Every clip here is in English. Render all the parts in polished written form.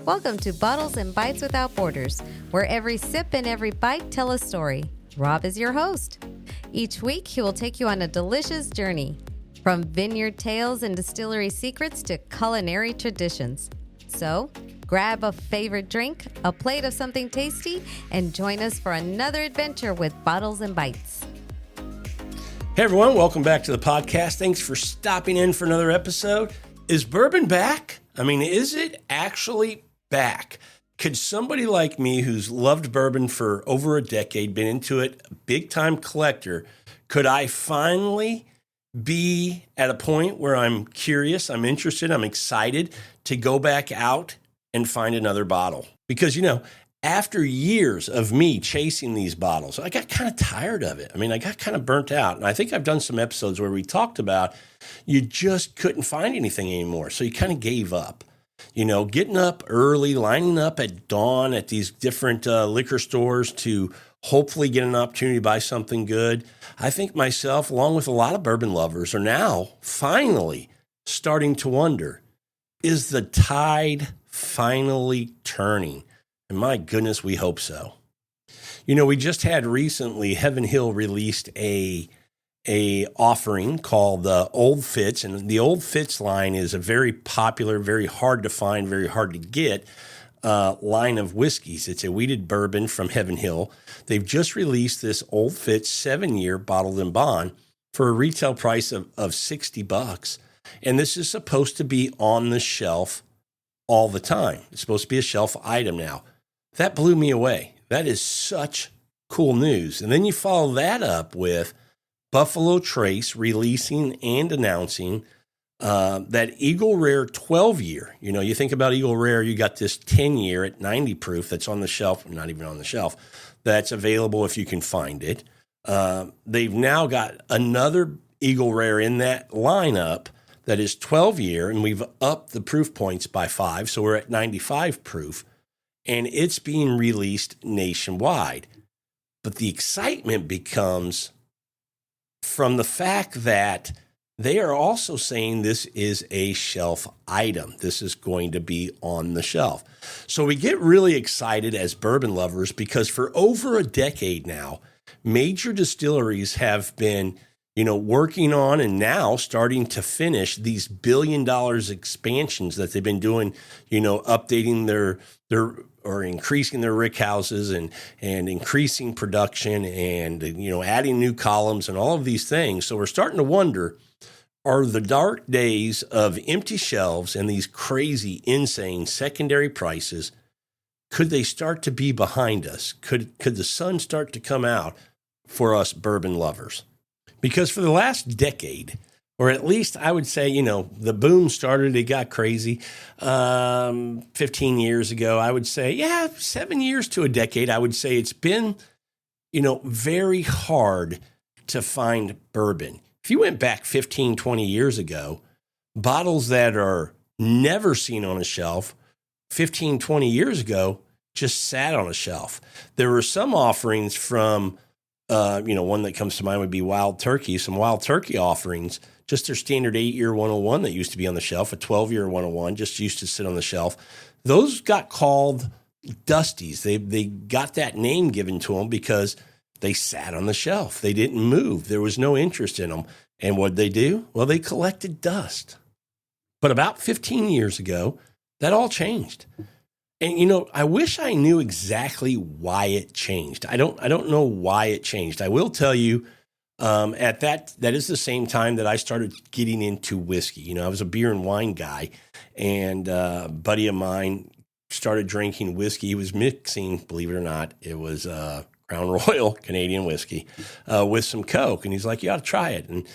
Welcome to Bottles and Bites Without Borders, where every sip and every bite tell a story. Rob is your host. Each week, he will take you on a delicious journey, from vineyard tales and distillery secrets to culinary traditions. So, grab a favorite drink, a plate of something tasty, and join us for another adventure with Bottles and Bites. Hey everyone, welcome back to the podcast. Thanks for stopping in for another episode. Is bourbon back? I mean, is it actually back? Could somebody like me who's loved bourbon for over a decade, been into it, a big time collector, could I finally be at a point where I'm curious, I'm interested, I'm excited to go back out and find another bottle? Because, after years of me chasing these bottles, I got kind of tired of it. I mean, I got kind of burnt out. And I think I've done some episodes where we talked about you just couldn't find anything anymore. So you kind of gave up. Getting up early, lining up at dawn at these different liquor stores to hopefully get an opportunity to buy something good. I think myself, along with a lot of bourbon lovers, are now finally starting to wonder, is the tide finally turning? And my goodness, we hope so. We just had recently, Heaven Hill released a offering called the Old Fitz, and the Old Fitz line is a very popular, very hard to find, very hard to get line of whiskeys. It's a wheated bourbon from Heaven Hill. They've just released this Old Fitz 7-year bottled in bond for a retail price of $60. And this is supposed to be on the shelf all the time. It's supposed to be a shelf item now. That blew me away. That is such cool news. And then you follow that up with Buffalo Trace releasing and announcing that Eagle Rare 12-year. You think about Eagle Rare, you got this 10-year at 90 proof that's on the shelf, not even on the shelf, that's available if you can find it. They've now got another Eagle Rare in that lineup that is 12-year, and we've upped the proof points by 5, so we're at 95 proof, and it's being released nationwide. But the excitement becomes from the fact that they are also saying this is a shelf item. This is going to be on the shelf. So we get really excited as bourbon lovers because for over a decade now, major distilleries have been, working on and now starting to finish these $1 billion expansions that they've been doing, updating their or increasing their rick houses and increasing production and, adding new columns and all of these things. So we're starting to wonder, are the dark days of empty shelves and these crazy, insane secondary prices, could they start to be behind us? Could the sun start to come out for us bourbon lovers? Because for the last decade, or at least I would say, the boom started, it got crazy 15 years ago. I would say, 7 years to a decade. I would say it's been, very hard to find bourbon. If you went back 15, 20 years ago, bottles that are never seen on a shelf 15, 20 years ago just sat on a shelf. There were some offerings from, one that comes to mind would be Wild Turkey, some Wild Turkey offerings, just their standard 8-year 101 that used to be on the shelf, a 12-year 101 just used to sit on the shelf. Those got called Dusties. They got that name given to them because they sat on the shelf. They didn't move. There was no interest in them. And what'd they do? Well, they collected dust. But about 15 years ago, that all changed. And, I wish I knew exactly why it changed. I don't know why it changed. I will tell you, that is the same time that I started getting into whiskey. I was a beer and wine guy, and a buddy of mine started drinking whiskey. He was mixing, believe it or not, it was Crown Royal Canadian whiskey with some Coke. And he's like, you ought to try it. And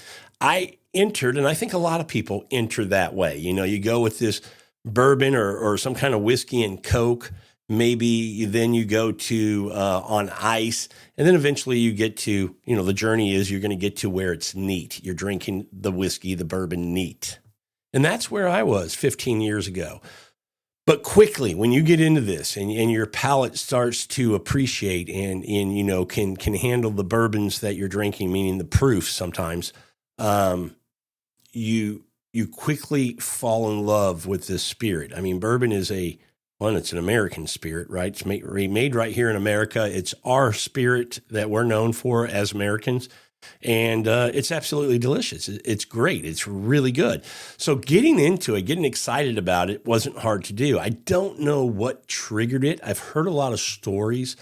I entered, and I think a lot of people enter that way. You go with this bourbon or some kind of whiskey and Coke. Maybe then you go to on ice, and then eventually you get to, the journey is you're going to get to where it's neat. You're drinking the whiskey, the bourbon neat. And that's where I was 15 years ago. But quickly, when you get into this and your palate starts to appreciate and can handle the bourbons that you're drinking, meaning the proof sometimes, you quickly fall in love with this spirit. I mean, bourbon is a one, it's an American spirit, right? It's made right here in America. It's our spirit that we're known for as Americans. And it's absolutely delicious. It's great. It's really good. So getting into it, getting excited about it wasn't hard to do. I don't know what triggered it. I've heard a lot of stories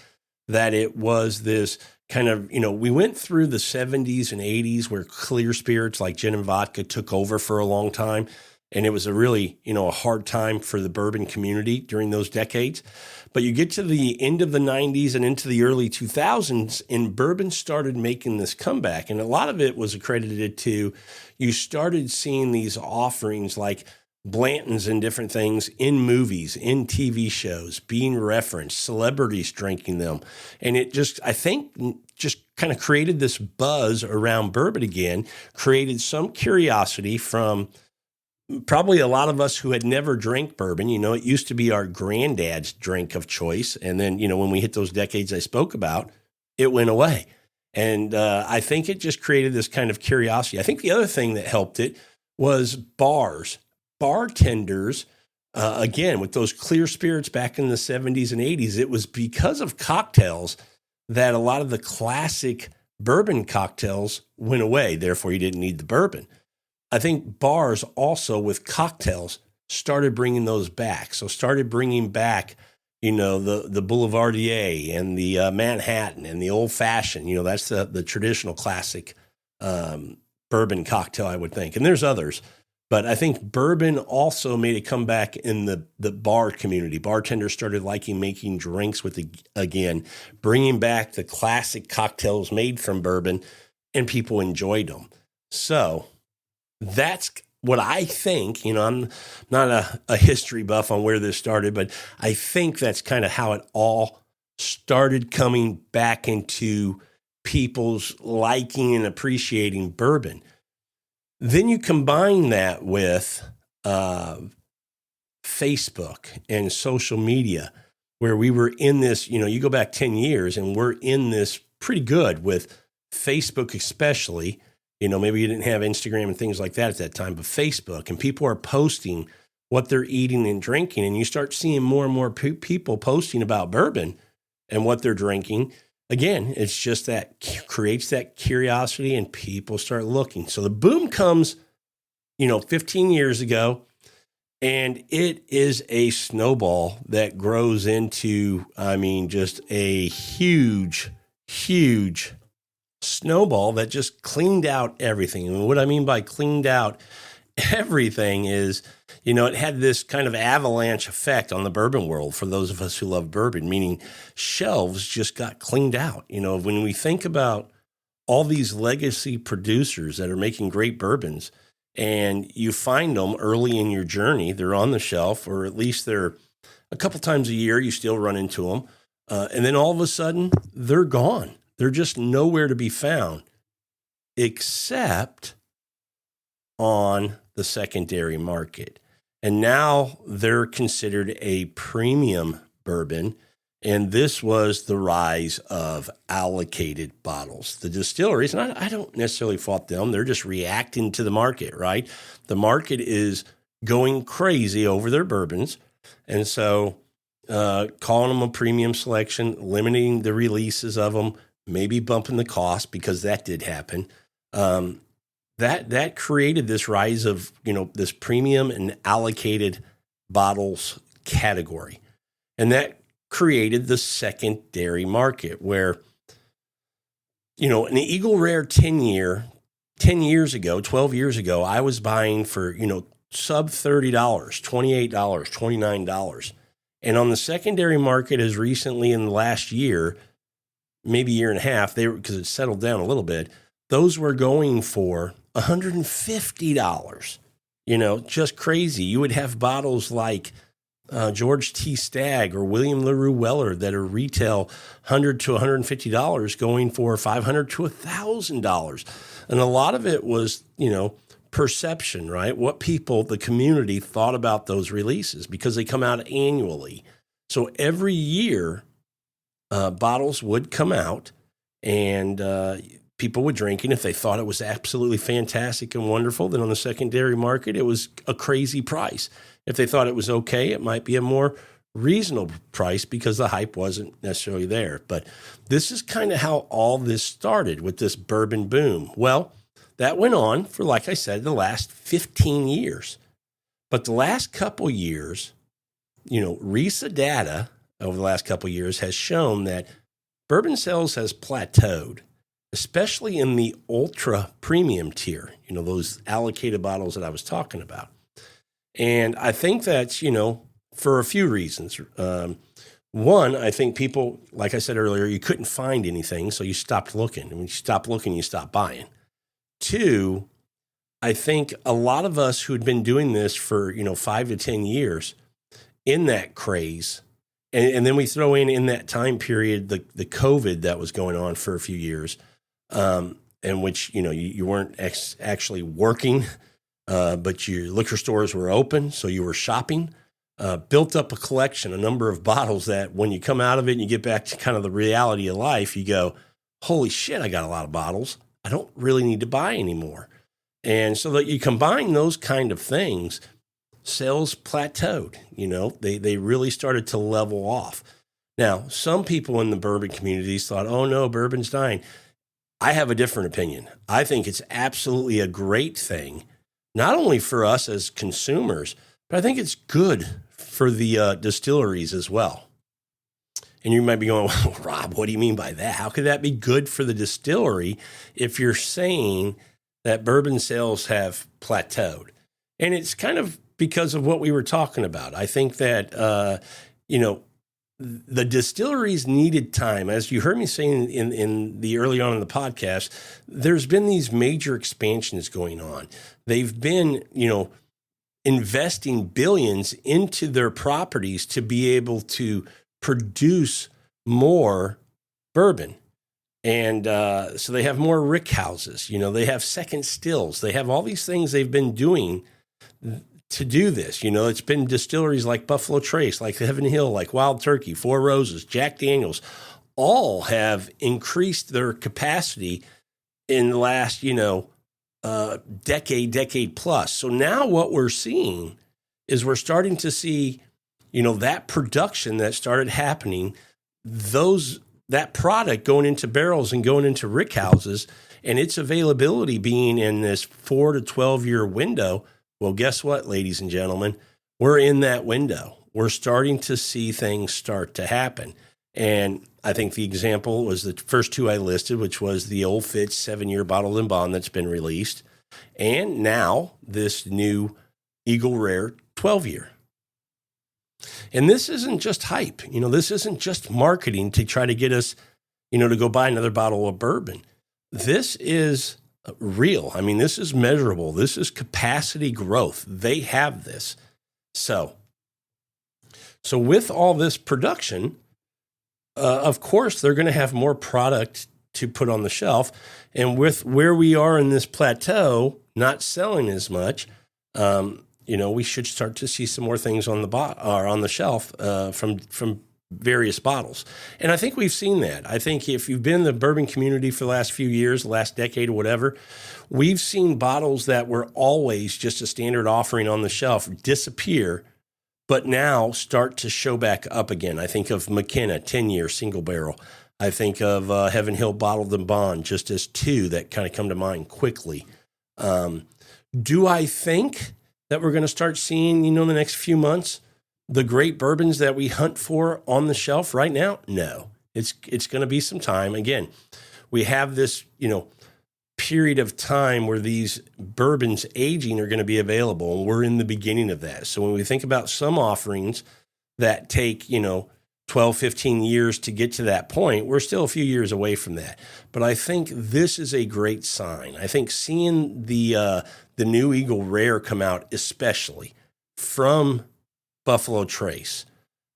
that it was this kind of, we went through the 70s and 80s where clear spirits like gin and vodka took over for a long time. And it was a really, a hard time for the bourbon community during those decades. But you get to the end of the 90s and into the early 2000s, and bourbon started making this comeback. And a lot of it was accredited to, you started seeing these offerings like Blantons and different things in movies, in TV shows, being referenced, celebrities drinking them. And it just, I think, just kind of created this buzz around bourbon again, created some curiosity from probably a lot of us who had never drank bourbon. It used to be our granddad's drink of choice. And then, when we hit those decades I spoke about, it went away. And I think it just created this kind of curiosity. I think the other thing that helped it was bartenders, again, with those clear spirits back in the 70s and 80s. It was because of cocktails that a lot of the classic bourbon cocktails went away. Therefore, you didn't need the bourbon. I think bars also with cocktails started bringing those back. So started bringing back, the Boulevardier and the Manhattan and the old fashioned, that's the traditional classic bourbon cocktail, I would think. And there's others, but I think bourbon also made a comeback in the bar community. Bartenders started liking making drinks with again, bringing back the classic cocktails made from bourbon, and people enjoyed them. So that's what I think. I'm not a history buff on where this started, but I think that's kind of how it all started coming back into people's liking and appreciating bourbon. Then you combine that with Facebook and social media, where we were in this, you go back 10 years and we're in this pretty good with Facebook especially. Maybe you didn't have Instagram and things like that at that time, but Facebook, and people are posting what they're eating and drinking. And you start seeing more and more people posting about bourbon and what they're drinking. Again, it's just that creates that curiosity and people start looking. So the boom comes, 15 years ago, and it is a snowball that grows into, just a huge, huge snowball that just cleaned out everything. And what I mean by cleaned out everything is, it had this kind of avalanche effect on the bourbon world for those of us who love bourbon, meaning shelves just got cleaned out. When we think about all these legacy producers that are making great bourbons, and you find them early in your journey, they're on the shelf, or at least they're a couple times a year, you still run into them. And then all of a sudden they're gone. They're just nowhere to be found, except on the secondary market. And now they're considered a premium bourbon. And this was the rise of allocated bottles. The distilleries, and I don't necessarily fault them, they're just reacting to the market, right? The market is going crazy over their bourbons. And so calling them a premium selection, limiting the releases of them, maybe bumping the cost, because that did happen. That created this rise of, this premium and allocated bottles category. And that created the secondary market where, an Eagle Rare 10 years ago, 12 years ago, I was buying for, sub $30, $28, $29. And on the secondary market as recently in the last year, maybe year and a half, because it settled down a little bit, those were going for $150, just crazy. You would have bottles like George T. Stagg or William LaRue Weller that are retail $100 to $150 going for $500 to $1,000. And a lot of it was, perception, right? What people, the community thought about those releases, because they come out annually. So every year, bottles would come out and people would drink it. If they thought it was absolutely fantastic and wonderful, then on the secondary market, it was a crazy price. If they thought it was okay, it might be a more reasonable price because the hype wasn't necessarily there. But this is kind of how all this started with this bourbon boom. Well, that went on for, like I said, the last 15 years. But the last couple years, RISA data over the last couple years has shown that bourbon sales has plateaued, especially in the ultra premium tier, those allocated bottles that I was talking about. And I think that's, for a few reasons. One, I think people, like I said earlier, you couldn't find anything, so you stopped looking. And when you stop looking, you stop buying. Two, I think a lot of us who had been doing this for, 5 to 10 years in that craze, and then we throw in that time period, the COVID that was going on for a few years, in which, you weren't actually working, but your liquor stores were open, so you were shopping, built up a collection, a number of bottles that when you come out of it and you get back to kind of the reality of life, you go, holy shit, I got a lot of bottles. I don't really need to buy anymore. And so that you combine those kind of things, sales plateaued, they really started to level off. Now, some people in the bourbon communities thought, oh no, bourbon's dying. I have a different opinion. I think it's absolutely a great thing, not only for us as consumers, but I think it's good for the distilleries as well. And you might be going, well, Rob, what do you mean by that? How could that be good for the distillery if you're saying that bourbon sales have plateaued? And it's kind of because of what we were talking about. I think that, the distilleries needed time. As you heard me saying in the early on in the podcast, there's been these major expansions going on. They've been, investing billions into their properties to be able to produce more bourbon. And so they have more rick houses, they have second stills. They have all these things they've been doing to do this. It's been distilleries like Buffalo Trace, like Heaven Hill, like Wild Turkey, Four Roses, Jack Daniels, all have increased their capacity in the last, decade plus. So now what we're seeing is we're starting to see, that production that started happening, that product going into barrels and going into rick houses, and its availability being in this 4 to 12 year window. Well, guess what, ladies and gentlemen? We're in that window. We're starting to see things start to happen. And I think the example was the first two I listed, which was the Old Fitz 7-year bottled and bond that's been released, and now this new Eagle Rare 12-year. And this isn't just hype. This isn't just marketing to try to get us, to go buy another bottle of bourbon. This is real. I mean, this is measurable. This is capacity growth. They have this. So with all this production, of course, they're going to have more product to put on the shelf. And with where we are in this plateau, not selling as much, we should start to see some more things on the shelf from various bottles. And I think we've seen that. I think if you've been in the bourbon community for the last few years, the last decade or whatever, we've seen bottles that were always just a standard offering on the shelf disappear, but now start to show back up again. I think of McKenna 10-year single barrel. I think of Heaven Hill bottled and bond, just as two that kind of come to mind quickly. Do I think that we're going to start seeing, in the next few months, the great bourbons that we hunt for on the shelf right now? No, it's going to be some time. Again, we have this, period of time where these bourbons aging are going to be available, and we're in the beginning of that. So when we think about some offerings that take, 12, 15 years to get to that point, we're still a few years away from that. But I think this is a great sign. I think seeing the new Eagle Rare come out, especially from Buffalo Trace,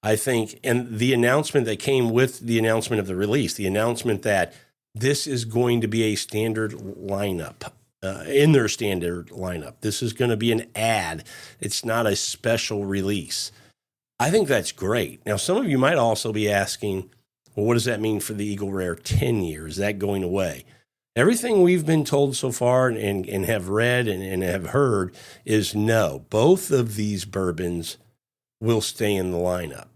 I think, and the announcement that came with the announcement of the release, the announcement that this is going to be a standard lineup, in their standard lineup. This is going to be an ad. It's not a special release. I think that's great. Now, some of you might also be asking, well, what does that mean for the Eagle Rare 10-year? Is that going away? Everything we've been told so far and have read and have heard is no. Both of these bourbons will stay in the lineup.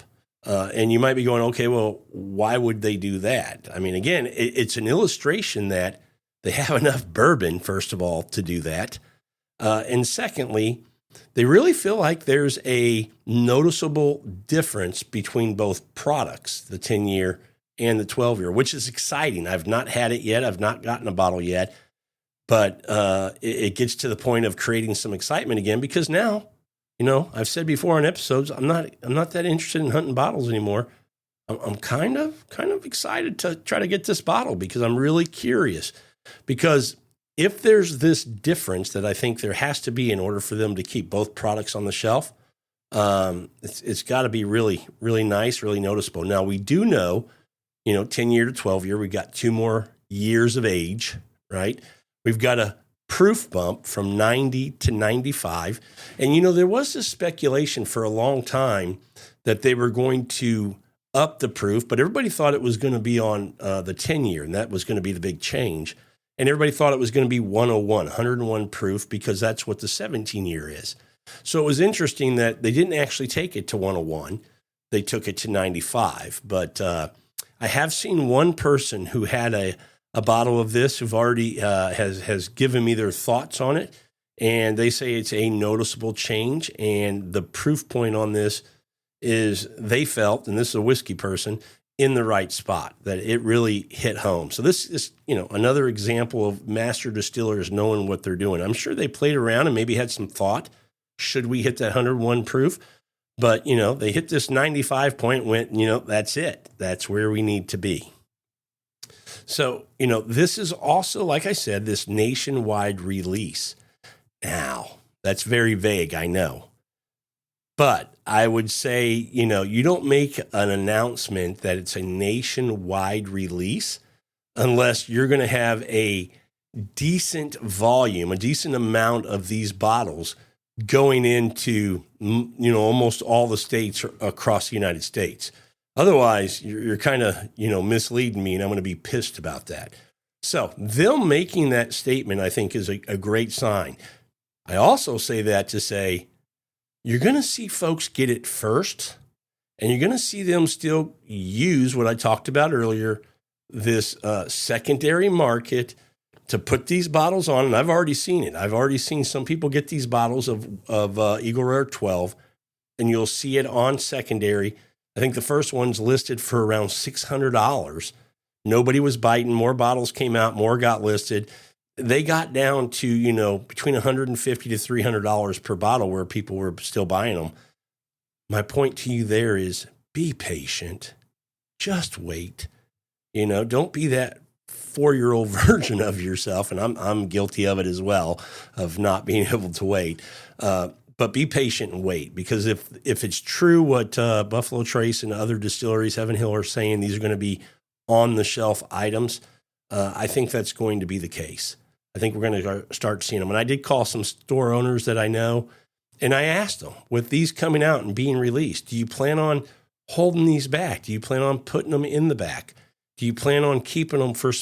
And you might be going, okay, well, why would they do that? I mean, again, it's an illustration that they have enough bourbon, first of all, to do that. And secondly, they really feel like there's a noticeable difference between both products, the 10-year and the 12-year, which is exciting. I've not had it yet. I've not gotten a bottle yet. But it gets to the point of creating some excitement again because now, I've said before on episodes, I'm not that interested in hunting bottles anymore. I'm kind of excited to try to get this bottle because I'm really curious. Because if there's this difference that I think there has to be in order for them to keep both products on the shelf, it's got to be really, really nice, really noticeable. Now, we do know, 10-year to 12-year, we've got 2 more years of age, right? We've got a proof bump from 90 to 95. And, there was this speculation for a long time that they were going to up the proof, but everybody thought it was going to be on the 10-year, and that was going to be the big change. And everybody thought it was going to be 101 proof because that's what the 17-year is. So it was interesting that they didn't actually take it to 101. They took it to 95. But I have seen one person who had a bottle of this who've already has given me their thoughts on it. And they say it's a noticeable change. And the proof point on this is they felt, and this is a whiskey person, in the right spot, that it really hit home. So this is, another example of master distillers knowing what they're doing. I'm sure they played around and maybe had some thought, should we hit that 101 proof? But, they hit this 95 point, went, that's it. That's where we need to be. So, this is also, like I said, this nationwide release. Now, that's very vague, I know. But I would say, you don't make an announcement that it's a nationwide release unless you're going to have a decent volume, a decent amount of these bottles going into, almost all the states across the United States. Otherwise, you're kind of, misleading me, and I'm going to be pissed about that. So them making that statement, I think, is a great sign. I also say that to say, you're going to see folks get it first, and you're going to see them still use what I talked about earlier, this secondary market to put these bottles on. And I've already seen it. I've already seen some people get these bottles of Eagle Rare 12, and you'll see it on secondary. I think the first one's listed for around $600. Nobody was biting. More bottles came out. More got listed. They got down to, between $150 to $300 per bottle where people were still buying them. My point to you there is be patient. Just wait. Don't be that 4-year-old version of yourself. And I'm guilty of it as well, of not being able to wait. But be patient and wait, because if it's true what Buffalo Trace and other distilleries, Heaven Hill, are saying, these are going to be on the shelf items, I think that's going to be the case. I think we're going to start seeing them. And I did call some store owners that I know, and I asked them, with these coming out and being released, do you plan on holding these back? Do you plan on putting them in the back? Do you plan on keeping them for,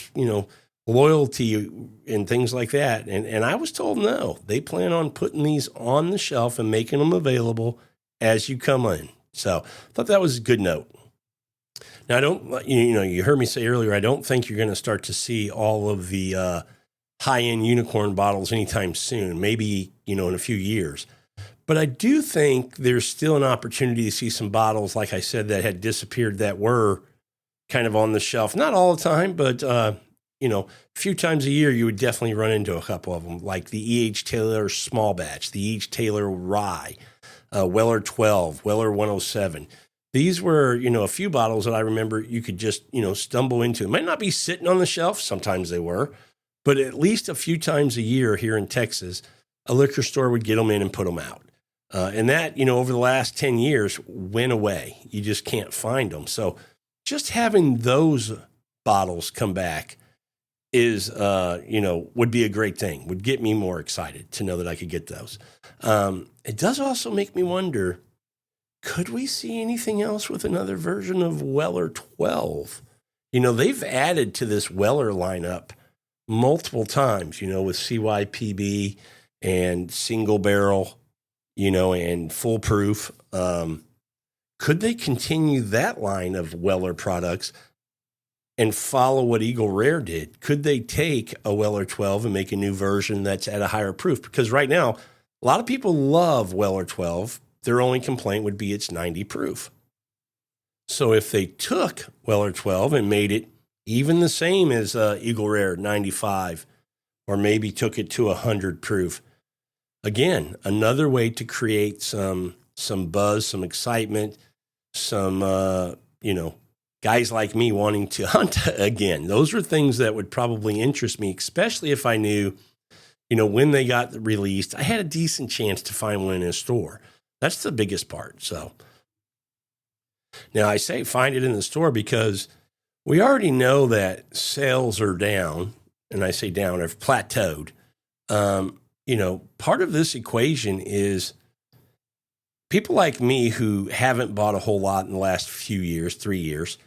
loyalty and things like that? And I was told no. They plan on putting these on the shelf and making them available as you come in. So I thought that was a good note. Now, I don't, you heard me say earlier, I don't think you're going to start to see all of the high-end unicorn bottles anytime soon, maybe, in a few years. But I do think there's still an opportunity to see some bottles, like I said, that had disappeared that were kind of on the shelf. Not all the time, but, a few times a year, you would definitely run into a couple of them, like the E.H. Taylor Small Batch, the E.H. Taylor Rye, Weller 12, Weller 107. These were, a few bottles that I remember you could just, stumble into. It might not be sitting on the shelf. Sometimes they were. But at least a few times a year here in Texas, a liquor store would get them in and put them out. And that, over the last 10 years went away. You just can't find them. So just having those bottles come back is, would be a great thing, would get me more excited to know that I could get those. It does also make me wonder, could we see anything else with another version of Weller 12? They've added to this Weller lineup multiple times, with CYPB and single barrel, and full proof. could they continue that line of Weller products and follow what Eagle Rare did? Could they take a Weller 12 and make a new version that's at a higher proof? Because right now, a lot of people love Weller 12. Their only complaint would be it's 90 proof. So if they took Weller 12 and made it even the same as Eagle Rare 95, or maybe took it to 100 proof, again, another way to create some buzz, some excitement, some, guys like me wanting to hunt again. Those are things that would probably interest me, especially if I knew, when they got released, I had a decent chance to find one in a store. That's the biggest part. So now I say find it in the store because we already know that sales are down, and I say down, have plateaued. Part of this equation is people like me who haven't bought a whole lot in the last few years, 3 years,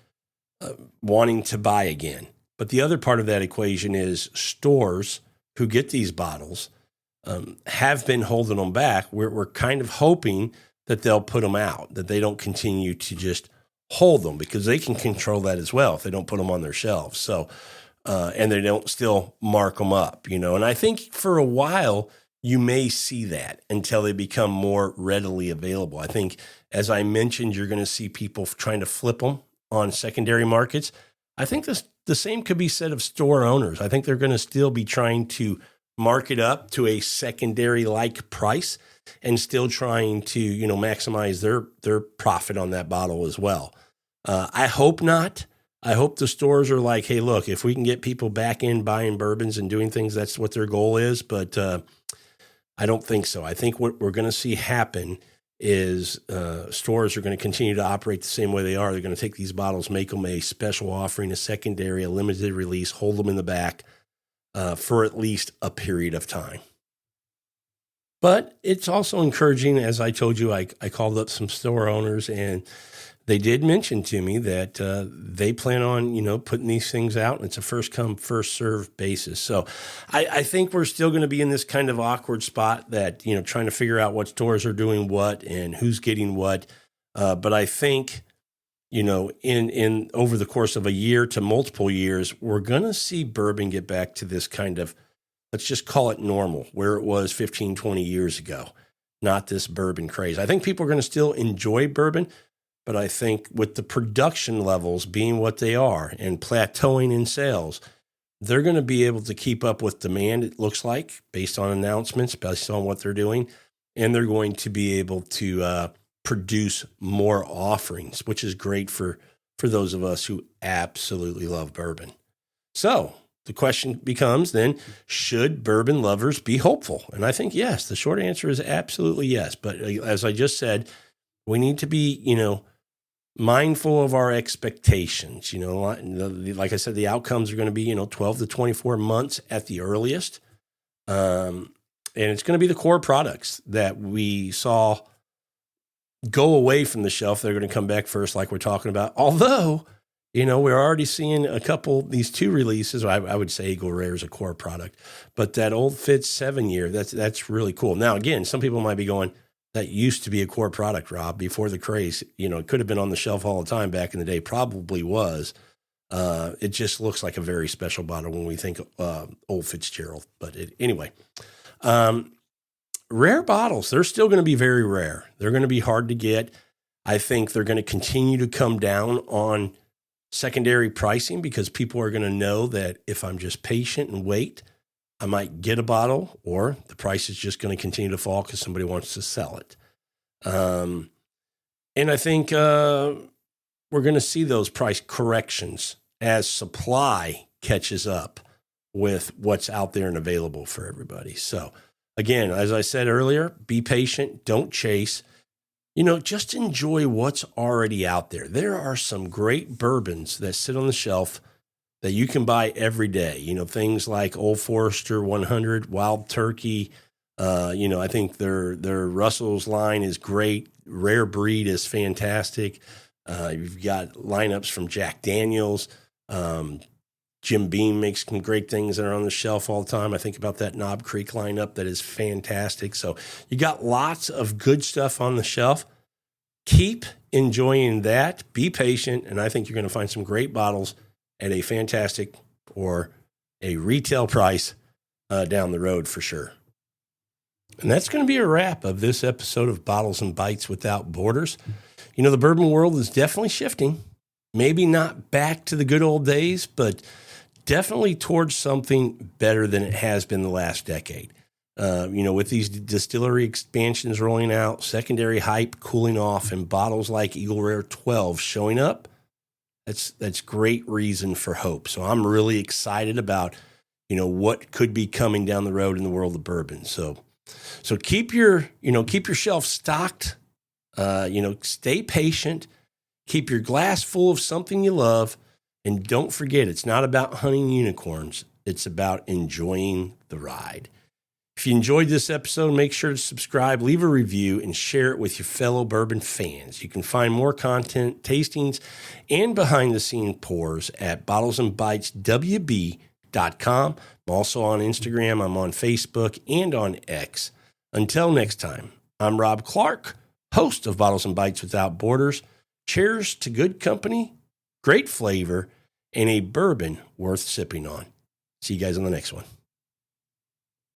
wanting to buy again. But the other part of that equation is stores who get these bottles have been holding them back. We're kind of hoping that they'll put them out, that they don't continue to just hold them, because they can control that as well if they don't put them on their shelves. So, and they don't still mark them up, and I think for a while you may see that until they become more readily available. I think, as I mentioned, you're going to see people trying to flip them on secondary markets. I think the same could be said of store owners. I think they're going to still be trying to mark it up to a secondary-like price and still trying to, maximize their profit on that bottle as well. I hope not. I hope the stores are like, hey, look, if we can get people back in buying bourbons and doing things, that's what their goal is. But I don't think so. I think what we're going to see happen is stores are going to continue to operate the same way they are. They're going to take these bottles, make them a special offering, a secondary, a limited release, hold them in the back for at least a period of time. But it's also encouraging, as I told you, I called up some store owners, and they did mention to me that they plan on, putting these things out, and it's a first come, first served basis. So I think we're still going to be in this kind of awkward spot that, trying to figure out what stores are doing what and who's getting what. But I think, in over the course of a year to multiple years, we're going to see bourbon get back to this kind of, let's just call it normal, where it was 15, 20 years ago, not this bourbon craze. I think people are going to still enjoy bourbon, but I think with the production levels being what they are and plateauing in sales, they're going to be able to keep up with demand, it looks like, based on announcements, based on what they're doing. And they're going to be able to produce more offerings, which is great for those of us who absolutely love bourbon. So the question becomes then, should bourbon lovers be hopeful? And I think yes. The short answer is absolutely yes. But as I just said, we need to be, mindful of our expectations. Like I said, the outcomes are going to be, 12 to 24 months at the earliest. And it's going to be the core products that we saw go away from the shelf. They're going to come back first, like we're talking about. Although, we're already seeing a couple, these two releases. I would say Eagle Rare is a core product, but that Old Fitz 7-year, that's really cool. Now, again, some people might be going, that used to be a core product, Rob, before the craze. It could have been on the shelf all the time back in the day. Probably was. It just looks like a very special bottle when we think Old Fitzgerald. But anyway, rare bottles, they're still going to be very rare. They're going to be hard to get. I think they're going to continue to come down on secondary pricing because people are going to know that if I'm just patient and wait, I might get a bottle, or the price is just going to continue to fall because somebody wants to sell it. And I think we're going to see those price corrections as supply catches up with what's out there and available for everybody. So again, as I said earlier, be patient, don't chase, just enjoy what's already out there. There are some great bourbons that sit on the shelf that you can buy every day, things like Old Forester 100, Wild Turkey. I think their Russell's line is great. Rare Breed is fantastic. You've got lineups from Jack Daniels. Jim Beam makes some great things that are on the shelf all the time. I think about that Knob Creek lineup that is fantastic. So you got lots of good stuff on the shelf. keep enjoying that. Be patient, and I think you're going to find some great bottles at a fantastic or a retail price down the road for sure. And that's going to be a wrap of this episode of Bottles and Bites Without Borders. You know, the bourbon world is definitely shifting. Maybe not back to the good old days, but definitely towards something better than it has been the last decade. With these distillery expansions rolling out, secondary hype cooling off, and bottles like Eagle Rare 12 showing up, that's great reason for hope. So I'm really excited about, what could be coming down the road in the world of bourbon. So keep your shelf stocked, stay patient, keep your glass full of something you love, and don't forget, it's not about hunting unicorns. It's about enjoying the ride. If you enjoyed this episode, make sure to subscribe, leave a review, and share it with your fellow bourbon fans. You can find more content, tastings, and behind-the-scenes pours at bottlesandbiteswb.com. I'm also on Instagram. I'm on Facebook and on X. Until next time, I'm Rob Clark, host of Bottles and Bites Without Borders. Cheers to good company, great flavor, and a bourbon worth sipping on. See you guys on the next one.